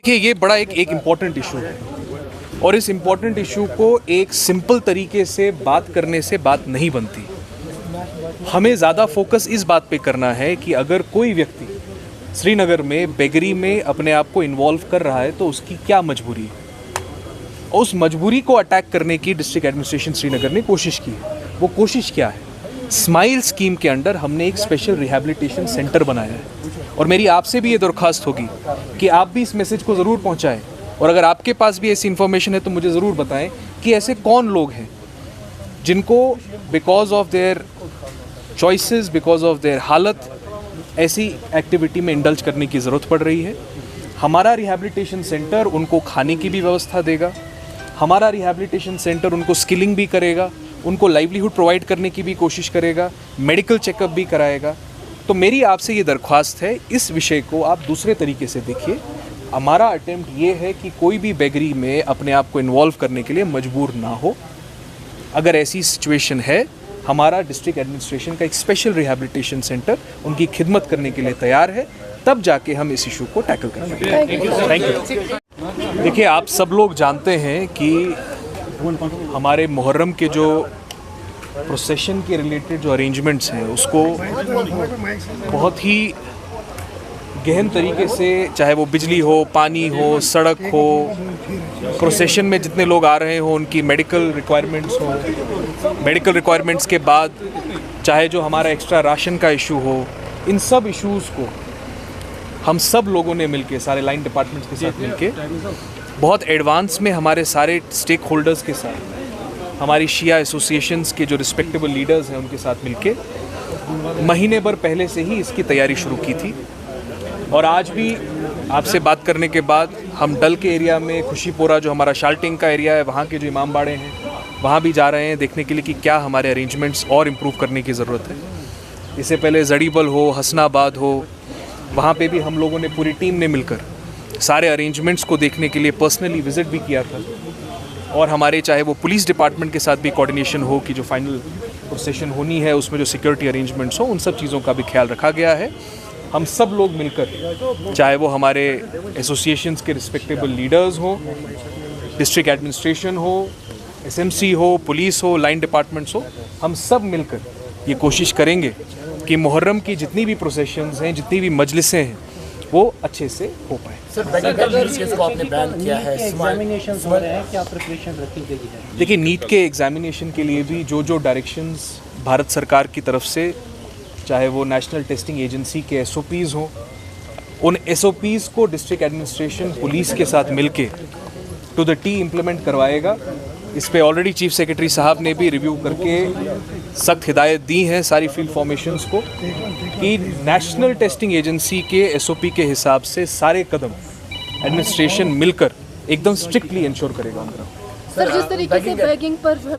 देखिए, ये बड़ा एक इम्पॉर्टेंट इशू है और इस इम्पॉर्टेंट इशू को एक सिंपल तरीके से बात करने से बात नहीं बनती। हमें ज़्यादा फोकस इस बात पे करना है कि अगर कोई व्यक्ति श्रीनगर में बेगरी में अपने आप को इन्वॉल्व कर रहा है तो उसकी क्या मजबूरी है, और उस मजबूरी को अटैक करने की डिस्ट्रिक्ट एडमिनिस्ट्रेशन श्रीनगर ने कोशिश की है। वो कोशिश क्या है? स्माइल स्कीम के अंडर हमने एक स्पेशल रिहैबिलिटेशन सेंटर बनाया है और मेरी आपसे भी ये दरख्वास्त होगी कि आप भी इस मैसेज को ज़रूर पहुंचाएं, और अगर आपके पास भी ऐसी इन्फॉर्मेशन है तो मुझे ज़रूर बताएं कि ऐसे कौन लोग हैं जिनको because of their choices, because of their हालत ऐसी एक्टिविटी में इंडल्ज करने की ज़रूरत पड़ रही है। हमारा रिहैबिलिटेशन सेंटर उनको खाने की भी व्यवस्था देगा, हमारा रिहैबिलिटेशन सेंटर उनको स्किलिंग भी करेगा, उनको लाइवलीहुड प्रोवाइड करने की भी कोशिश करेगा, मेडिकल चेकअप भी कराएगा। तो मेरी आपसे ये दरख्वास्त है, इस विषय को आप दूसरे तरीके से देखिए। हमारा अटेम्प्ट ये है कि कोई भी बेगरी में अपने आप को इन्वॉल्व करने के लिए मजबूर ना हो। अगर ऐसी सिचुएशन है, हमारा डिस्ट्रिक्ट एडमिनिस्ट्रेशन का एक स्पेशल रिहैबिलिटेशन सेंटर उनकी खिदमत करने के लिए तैयार है, तब जाके हम इस इशू को टैकल कर पाएंगे। Thank you. देखिए, आप सब लोग जानते हैं कि हमारे मुहर्रम के जो प्रोसेशन के रिलेटेड जो अरेंजमेंट्स हैं उसको बहुत ही गहन तरीके से, चाहे वो बिजली हो, पानी हो, सड़क हो, प्रोसेशन में जितने लोग आ रहे हो उनकी मेडिकल रिक्वायरमेंट्स हो, मेडिकल रिक्वायरमेंट्स के बाद चाहे जो हमारा एक्स्ट्रा राशन का इशू हो, इन सब इश्यूज़ को हम सब लोगों ने मिलके, सारे लाइन डिपार्टमेंट्स के साथ मिलके बहुत एडवांस में हमारे सारे स्टेक होल्डर्स के साथ, हमारी शिया एसोसिएशंस के जो रिस्पेक्टेबल लीडर्स हैं उनके साथ मिलके महीने भर पहले से ही इसकी तैयारी शुरू की थी। और आज भी आपसे बात करने के बाद हम डल के एरिया में, खुशीपोरा जो हमारा शाल्टिंग का एरिया है, वहाँ के जो इमाम बाड़े हैं वहाँ भी जा रहे हैं देखने के लिए कि क्या हमारे अरेंजमेंट्स और इम्प्रूव करने की ज़रूरत है। इससे पहले जड़ीबल हो, हसनाबाद हो, वहाँ पे भी हम लोगों ने, पूरी टीम ने मिलकर सारे अरेंजमेंट्स को देखने के लिए पर्सनली विज़िट भी किया था। और हमारे चाहे वो पुलिस डिपार्टमेंट के साथ भी कोऑर्डिनेशन हो कि जो फाइनल प्रोसेशन होनी है उसमें जो सिक्योरिटी अरेंजमेंट्स हो, उन सब चीज़ों का भी ख्याल रखा गया है। हम सब लोग मिलकर, चाहे वो हमारे एसोसिएशंस के रिस्पेक्टेबल लीडर्स हो, डिस्ट्रिक्ट एडमिनिस्ट्रेशन हो, एसएमसी हो, पुलिस हो, लाइन डिपार्टमेंट्स हो, हम सब मिलकर ये कोशिश करेंगे कि मुहर्रम की जितनी भी प्रोसेशंस हैं, जितनी भी मजलिसें हैं, वो अच्छे से हो पाए। देखिए, नीट के एग्जामिनेशन के लिए भी जो डायरेक्शंस भारत सरकार की तरफ से, चाहे वो नेशनल टेस्टिंग एजेंसी के SOPs हों, उन SOPs को डिस्ट्रिक्ट एडमिनिस्ट्रेशन पुलिस के साथ मिलके टू द टी इम्प्लीमेंट करवाएगा। इस पे ऑलरेडी चीफ सेक्रेटरी साहब ने भी रिव्यू करके सख्त हिदायत दी हैं सारी फील्ड फॉर्मेशंस को कि नेशनल टेस्टिंग एजेंसी के SOP के हिसाब से सारे कदम एडमिनिस्ट्रेशन मिलकर एकदम स्ट्रिक्टली इंश्योर करेगा। सर, जिस तरीके से बैगिंग पर